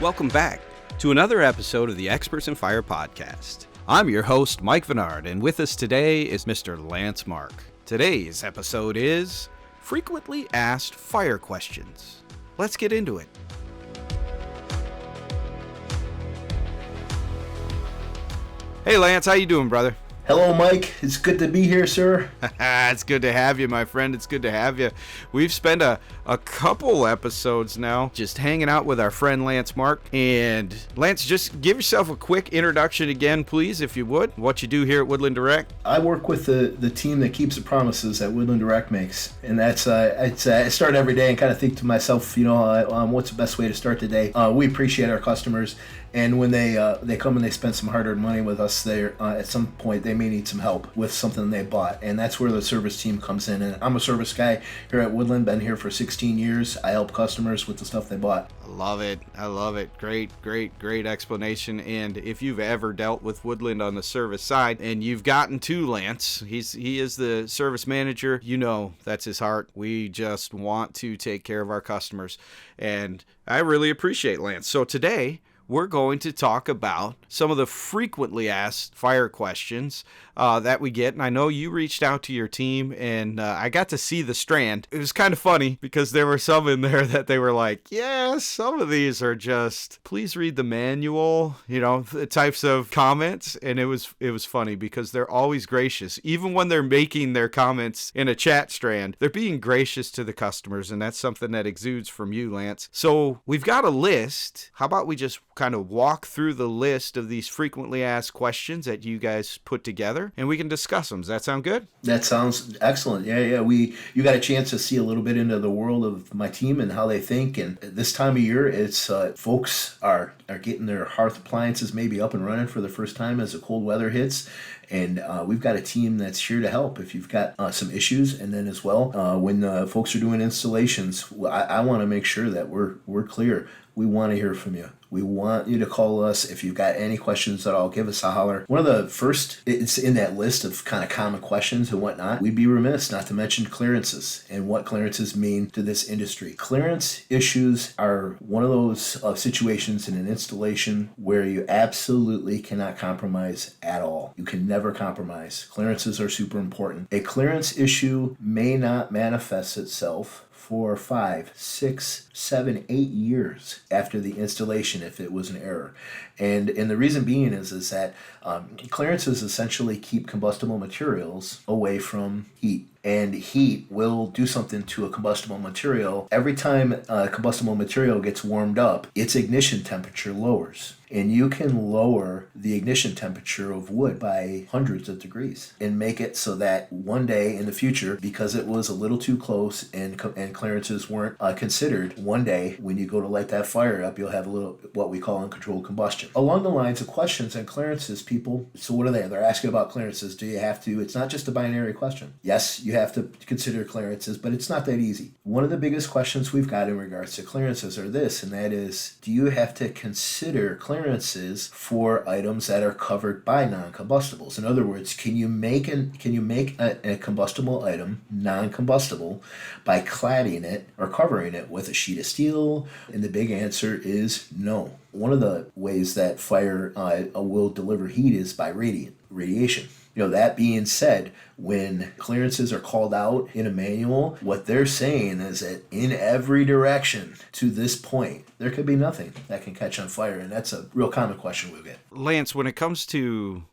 Welcome back to another episode of the Experts in Fire podcast. I'm your host, Mike Vennard, and with us today is Mr. Lance Mark. Today's episode is Frequently Asked Fire Questions. Let's get into it. Hey Lance, how you doing, brother? Hello, Mike. It's good to be here, sir. It's good to have you, my friend. It's good to have you. We've spent a couple episodes now just hanging out with our friend Lance Mark. And Lance, just give yourself a quick introduction again, please, if you would. What you do here at Woodland Direct. I work with the team that keeps the promises that Woodland Direct makes. And that's I start every day and kind of think to myself, what's the best way to start the day? We appreciate our customers. And when they come and they spend some hard-earned money with us, at some point they may need some help with something they bought, and that's where the service team comes in. And I'm a service guy here at Woodland. Been here for 16 years. I help customers with the stuff they bought. I love it. Great explanation. And if you've ever dealt with Woodland on the service side, and you've gotten to Lance, he is the service manager. You know that's his heart. We just want to take care of our customers, and I really appreciate Lance. So today, we're going to talk about some of the frequently asked fire questions that we get. And I know you reached out to your team, and I got to see the strand. It was kind of funny because there were some in there that they were like, yeah, some of these are just, please read the manual, the types of comments. And it was funny because they're always gracious. Even when they're making their comments in a chat strand, they're being gracious to the customers. And that's something that exudes from you, Lance. So we've got a list. How about we just kind of walk through the list of these frequently asked questions that you guys put together, and we can discuss them. Does that sound good? That sounds excellent. Yeah. You got a chance to see a little bit into the world of my team and how they think. And this time of year, it's folks are getting their hearth appliances maybe up and running for the first time as the cold weather hits. And we've got a team that's here to help if you've got some issues. And then as well, when folks are doing installations, I want to make sure that we're clear. We want to hear from you. We want you to call us. If you've got any questions at all, give us a holler. One of the first, it's in that list of kind of common questions and whatnot. We'd be remiss not to mention clearances and what clearances mean to this industry. Clearance issues are one of those situations in an installation where you absolutely cannot compromise at all. You can never compromise. Clearances are super important. A clearance issue may not manifest itself for 5, 6, 7, 8 years after the installation if it was an error. And the reason being is that clearances essentially keep combustible materials away from heat. And heat will do something to a combustible material. Every time a combustible material gets warmed up, its ignition temperature lowers. And you can lower the ignition temperature of wood by hundreds of degrees and make it so that one day in the future, because it was a little too close and clearances weren't considered, one day when you go to light that fire up, you'll have a little what we call uncontrolled combustion. Along the lines of questions and clearances, people, so what are they? They're asking about clearances. Do you have to? It's not just a binary question. Yes, you have to consider clearances, but it's not that easy. One of the biggest questions we've got in regards to clearances are this, and that is, do you have to consider clearances for items that are covered by non-combustibles? In other words, can you make a combustible item non-combustible by cladding it or covering it with a sheet of steel? And the big answer is no. One of the ways that fire will deliver heat is by radiation. That being said, when clearances are called out in a manual, what they're saying is that in every direction to this point, there could be nothing that can catch on fire. And that's a real common question we'll get. Lance, when it comes to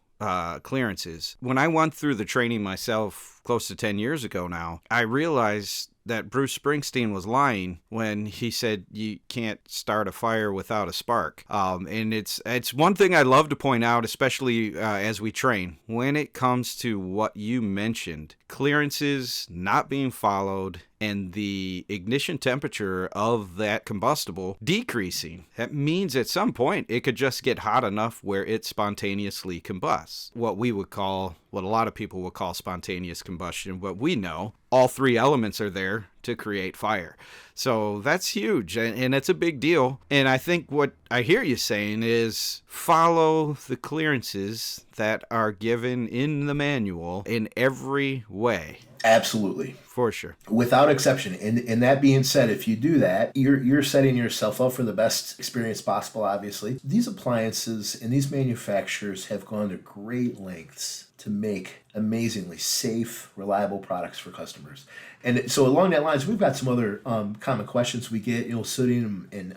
clearances, when I went through the training myself close to 10 years ago now, I realized that Bruce Springsteen was lying when he said you can't start a fire without a spark. And it's one thing I love to point out, especially as we train, when it comes to what you mentioned, clearances not being followed and the ignition temperature of that combustible decreasing. That means at some point it could just get hot enough where it spontaneously combusts. What a lot of people would call spontaneous combustion. But we know all three elements are there to create fire. So that's huge, and it's a big deal. And I think what I hear you saying is follow the clearances that are given in the manual in every way. Absolutely. For sure. Without exception. And that being said, if you do that, you're setting yourself up for the best experience possible, obviously. These appliances and these manufacturers have gone to great lengths to make amazingly safe, reliable products for customers. And so along that lines, we've got some other common questions we get, sodium and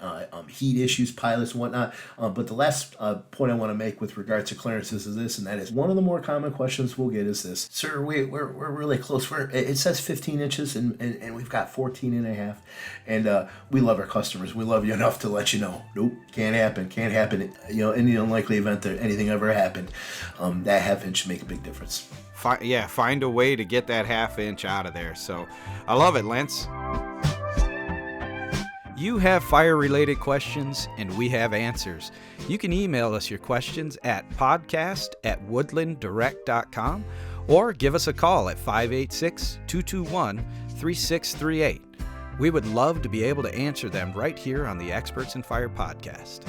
heat issues, pilots and whatnot. But the last point I want to make with regard to clearances is this, and that is one of the more common questions we'll get is this: sir, we're really close. It says 15 inches and we've got 14 and a half. And we love our customers. We love you enough to let you know, nope, can't happen. In the unlikely event that anything ever happened, that half inch make a big difference. Find a way to get that half inch out of there. So I love it, Lance. You have fire-related questions, and we have answers. You can email us your questions at podcast@woodlanddirect.com or give us a call at 586-221-3638. We would love to be able to answer them right here on the Experts in Fire podcast.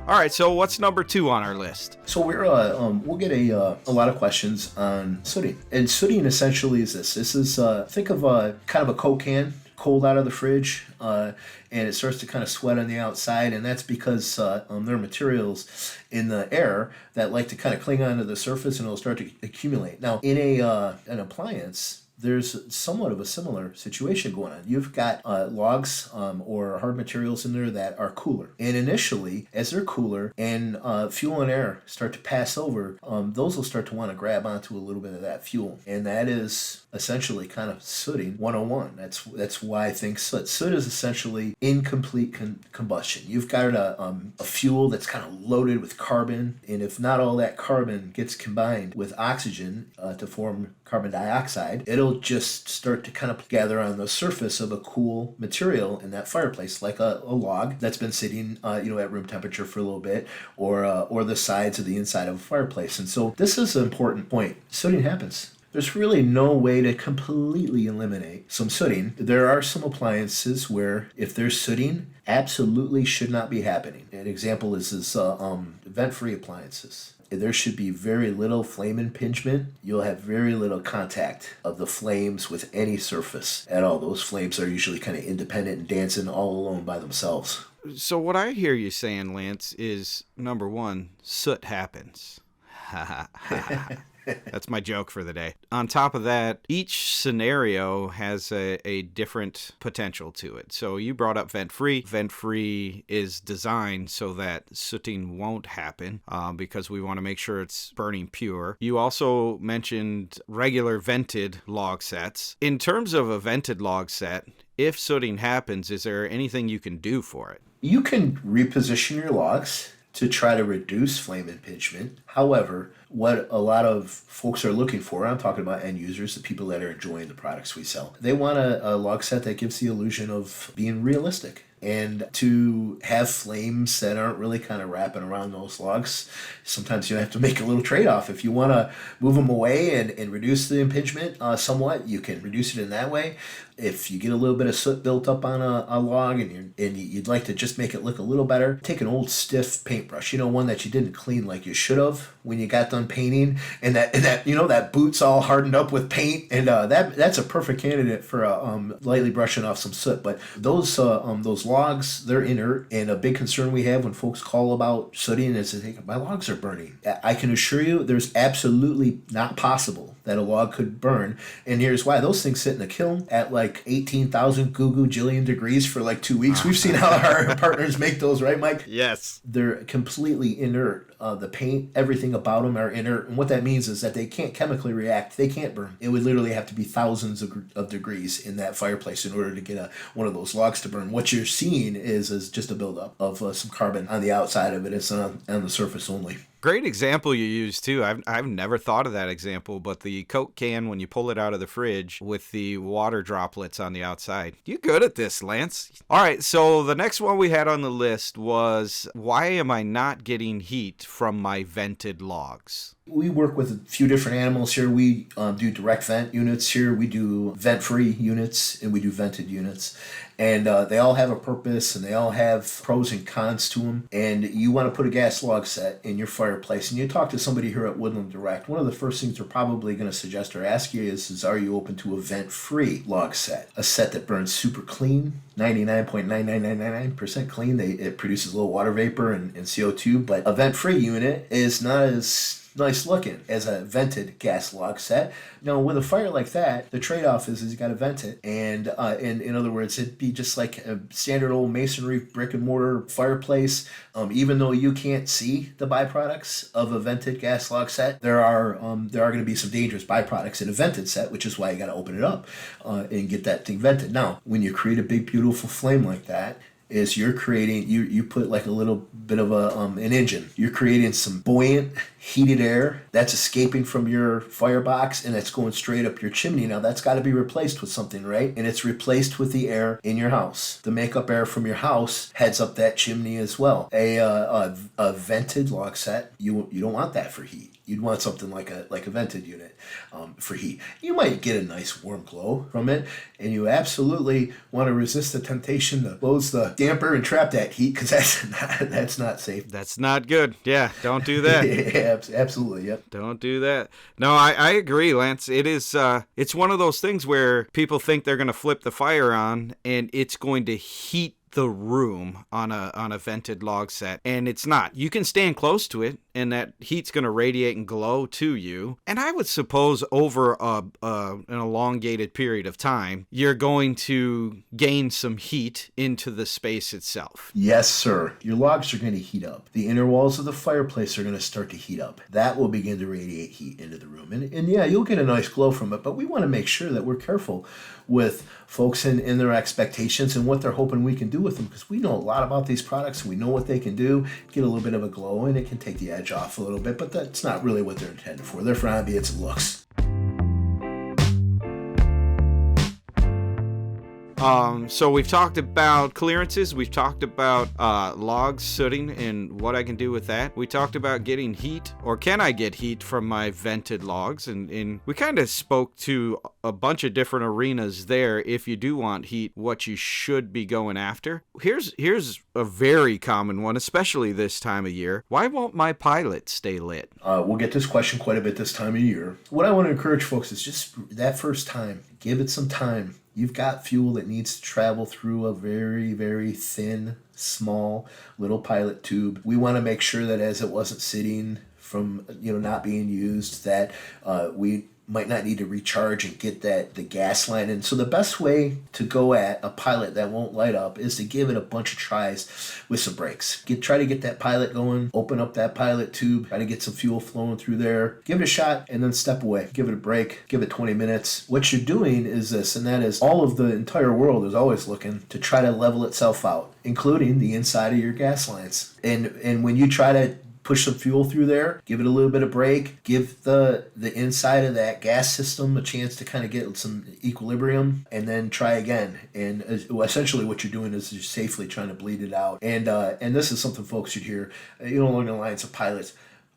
All right, so what's number 2 on our list? So we'll get a lot of questions on sooting. And sooting essentially is this. This is, think of kind of a Coke can, cold out of the fridge, and it starts to kind of sweat on the outside, and that's because there are materials in the air that like to kind of cling onto the surface, and it'll start to accumulate. Now, in an appliance, there's somewhat of a similar situation going on. You've got logs or hard materials in there that are cooler. And initially, as they're cooler and fuel and air start to pass over, those will start to want to grab onto a little bit of that fuel. And that is essentially kind of sooting 101. That's why I think soot. Soot is essentially incomplete combustion. You've got a fuel that's kind of loaded with carbon, and if not all that carbon gets combined with oxygen to form carbon dioxide, it'll just start to kind of gather on the surface of a cool material in that fireplace, like a log that's been sitting at room temperature for a little bit, or the sides of the inside of a fireplace. And so this is an important point. Sooting happens. There's really no way to completely eliminate some sooting. There are some appliances where if there's sooting, absolutely should not be happening. An example is vent-free appliances. There should be very little flame impingement. You'll have very little contact of the flames with any surface at all. Those flames are usually kind of independent and dancing all alone by themselves. So what I hear you saying, Lance, is number 1, soot happens. That's my joke for the day. On top of that, each scenario has a different potential to it. So you brought up vent-free. Vent-free is designed so that sooting won't happen because we want to make sure it's burning pure. You also mentioned regular vented log sets. In terms of a vented log set, if sooting happens, is there anything you can do for it? You can reposition your logs to try to reduce flame impingement. However, what a lot of folks are looking for, I'm talking about end users, the people that are enjoying the products we sell, they want a log set that gives the illusion of being realistic. And to have flames that aren't really kind of wrapping around those logs, sometimes you have to make a little trade-off. If you want to move them away and reduce the impingement somewhat, you can reduce it in that way. If you get a little bit of soot built up on a log and you'd like to just make it look a little better, take an old stiff paintbrush, one that you didn't clean like you should have when you got done painting, and that boot's all hardened up with paint, and that's a perfect candidate for lightly brushing off some soot. But those logs, they're inert, and a big concern we have when folks call about sooting is they think, my logs are burning. I can assure you there's absolutely not possible that a log could burn, and here's why. Those things sit in a kiln at like 18,000 jillion degrees for like 2 weeks. We've seen how our partners make those, right, Mike? Yes. They're completely inert. The paint, everything about them are inert, and what that means is that they can't chemically react. They can't burn. It would literally have to be thousands of degrees in that fireplace in order to get one of those logs to burn. What you're seeing is just a buildup of some carbon on the outside of it. It's on the surface only. Great example you use too. I've never thought of that example, but the Coke can when you pull it out of the fridge with the water droplets on the outside. You good at this, Lance. All right, so the next one we had on the list was, why am I not getting heat from my vented logs? We work with a few different animals here. We do direct vent units here. We do vent-free units, and we do vented units. And they all have a purpose, and they all have pros and cons to them. And you want to put a gas log set in your fireplace, and you talk to somebody here at Woodland Direct, one of the first things they're probably going to suggest or ask you is are you open to a vent-free log set? A set that burns super clean, 99.9999% clean. It produces a little water vapor and CO2, but a vent-free unit is not as nice looking as a vented gas log set. Now, with a fire like that, the trade-off is you got to vent it, and in other words, it'd be just like a standard old masonry brick and mortar fireplace. Even though you can't see the byproducts of a vented gas log set, there are going to be some dangerous byproducts in a vented set, which is why you got to open it up and get that thing vented. Now, when you create a big, beautiful flame like that, is you're creating, you put like a little bit of an engine. You're creating some buoyant, heated air that's escaping from your firebox, and it's going straight up your chimney. Now that's got to be replaced with something, right? And it's replaced with the air in your house. The makeup air from your house heads up that chimney as well. A vented log set, you don't want that for heat. You'd want something like a vented unit for heat. You might get a nice warm glow from it, and you absolutely want to resist the temptation to close the damper and trap that heat, because that's not safe. That's not good. Yeah, don't do that. Yeah, absolutely, yep. Don't do that. No, I agree, Lance. It is it's one of those things where people think they're going to flip the fire on and it's going to heat the room on a vented log set, and it's not. You can stand close to it and that heat's going to radiate and glow to you, and I would suppose over an elongated period of time you're going to gain some heat into the space itself. Yes, sir. Your logs are going to heat up. The inner walls of the fireplace are going to start to heat up. That will begin to radiate heat into the room, and yeah, you'll get a nice glow from it, but we want to make sure that we're careful with folks in their expectations and what they're hoping we can do with them, because we know a lot about these products and we know what they can do. Get a little bit of a glow, and it can take the edge off a little bit, but that's not really what they're intended for. They're for ambience and looks. So we've talked about clearances, we've talked about logs sooting and what I can do with that. We talked about getting heat, or can I get heat from my vented logs, and we kind of spoke to a bunch of different arenas there. If you do want heat, what you should be going after. Here's a very common one, especially this time of year. Why won't my pilot stay lit? We'll get this question quite a bit this time of year. What I want to encourage folks is just that first time, give it some time. You've got fuel that needs to travel through a very, very thin, small little pilot tube. We want to make sure that as it wasn't sitting from not being used, that we might not need to recharge and get the gas line in. So the best way to go at a pilot that won't light up is to give it a bunch of tries with some brakes. Try to get that pilot going, open up that pilot tube, try to get some fuel flowing through there, give it a shot, and then step away. Give it a break, give it 20 minutes. What you're doing is this, and that is all of the entire world is always looking to try to level itself out, including the inside of your gas lines. And when you try to push some fuel through there, give it a little bit of break, give the inside of that gas system a chance to kind of get some equilibrium, and then try again. And essentially what you're doing is you're safely trying to bleed it out. And this is something folks should hear, along the lines of pilots.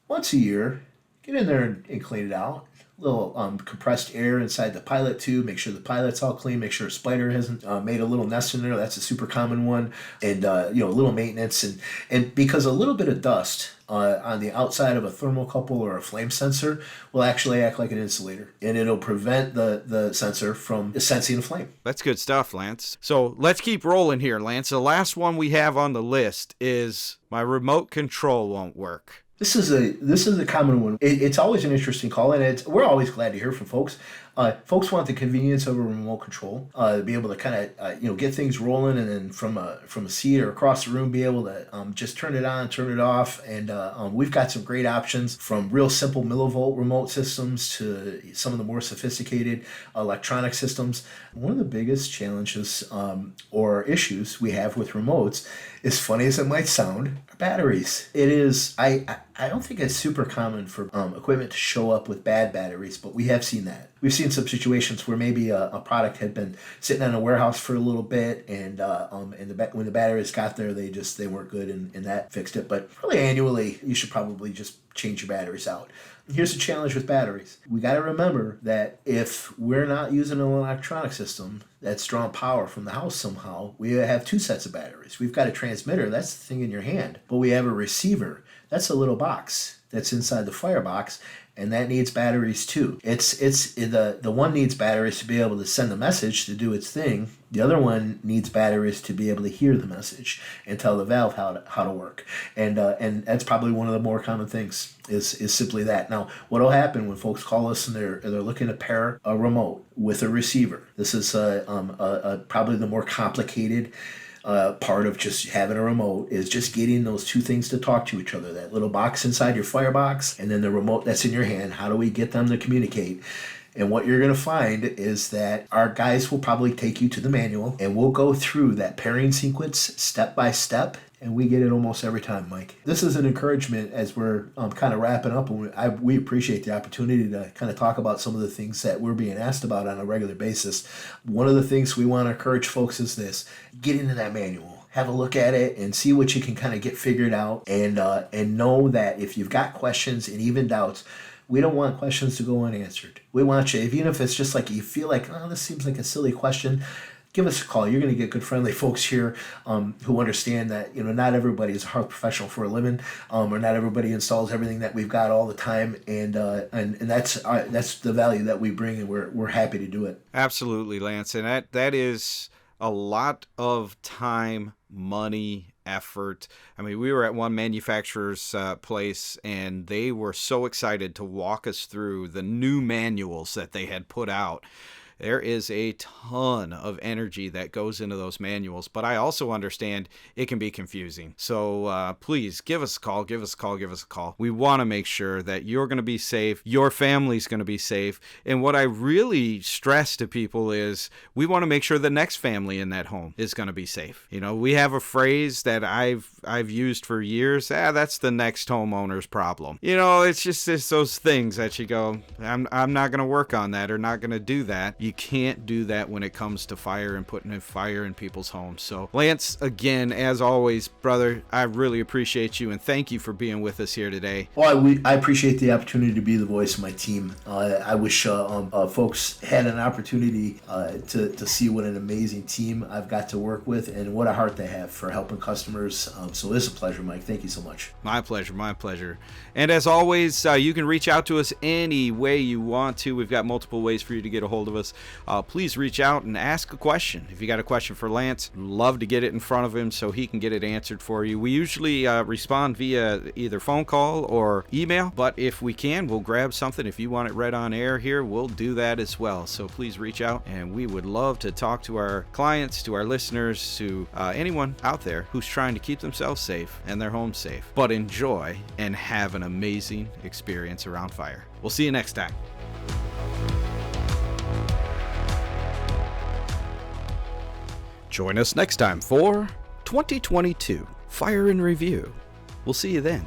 Once a year, get in there and clean it out. Little compressed air inside the pilot tube. Make sure the pilot's all clean. Make sure a spider hasn't made a little nest in there. That's a super common one. And a little maintenance, and because a little bit of dust on the outside of a thermocouple or a flame sensor will actually act like an insulator, and it'll prevent the sensor from sensing a flame. That's good stuff, Lance. So let's keep rolling here, Lance. The last one we have on the list is my remote control won't work. This is a common one. It's always an interesting call, and we're always glad to hear from folks. Folks want the convenience of a remote control, be able to kind of get things rolling, and then from a seat or across the room be able to just turn it on, turn it off, and we've got some great options, from real simple millivolt remote systems to some of the more sophisticated electronic systems. One of the biggest challenges or issues we have with remotes, as funny as it might sound, are batteries. It is I don't think it's super common for equipment to show up with bad batteries, but we have seen that. We've seen some situations where maybe a product had been sitting in a warehouse for a little bit, and when the batteries got there, they weren't good, and that fixed it. But really, annually, you should probably just change your batteries out. Here's the challenge with batteries. We got to remember that if we're not using an electronic system that's drawing power from the house somehow, we have two sets of batteries. We've got a transmitter, that's the thing in your hand, but we have a receiver. That's a little box that's inside the firebox, and that needs batteries too. It's the one needs batteries to be able to send the message to do its thing. The other one needs batteries to be able to hear the message and tell the valve how to work. And that's probably one of the more common things is simply that. Now, what'll happen when folks call us and they're looking to pair a remote with a receiver? This is probably the more complicated part of just having a remote, is just getting those two things to talk to each other. That little box inside your firebox and then the remote that's in your hand. How do we get them to communicate? And what you're going to find is that our guys will probably take you to the manual, and we'll go through that pairing sequence step by step, and we get it almost every time, Mike. This is an encouragement as we're kind of wrapping up, and we appreciate the opportunity to kind of talk about some of the things that we're being asked about on a regular basis. One of the things we want to encourage folks is this: get into that manual. Have a look at it and see what you can kind of get figured out, and know that if you've got questions and even doubts, we don't want questions to go unanswered. We want you, even if it's just like you feel like, oh, this seems like a silly question, give us a call. You're going to get good, friendly folks here who understand that not everybody is a hearth professional for a living, or not everybody installs everything that we've got all the time, and that's the value that we bring, and we're happy to do it. Absolutely, Lance, and that is a lot of time, money, effort. I mean, we were at one manufacturer's place, and they were so excited to walk us through the new manuals that they had put out. There is a ton of energy that goes into those manuals, but I also understand it can be confusing. So please give us a call. We want to make sure that you're going to be safe, your family's going to be safe. And what I really stress to people is we want to make sure the next family in that home is going to be safe. We have a phrase that I've used for years. That's the next homeowner's problem. It's those things that you go, I'm not going to work on that or not going to do that. You can't do that when it comes to fire and putting a fire in people's homes. So, Lance, again, as always, brother, I really appreciate you, and thank you for being with us here today. Well, I appreciate the opportunity to be the voice of my team. I wish folks had an opportunity to see what an amazing team I've got to work with, and what a heart they have for helping customers. So it's a pleasure, Mike. Thank you so much. My pleasure. And as always, you can reach out to us any way you want to. We've got multiple ways for you to get a hold of us. Please reach out and ask a question. If you got a question for Lance, love to get it in front of him so he can get it answered for you. We usually respond via either phone call or email, but if we can, we'll grab something. If you want it read on air here, we'll do that as well. So please reach out, and we would love to talk to our clients, to our listeners, to anyone out there who's trying to keep themselves safe and their homes safe, but enjoy and have an amazing experience around fire. We'll see you next time. Join us next time for 2022 Fire in Review. We'll see you then.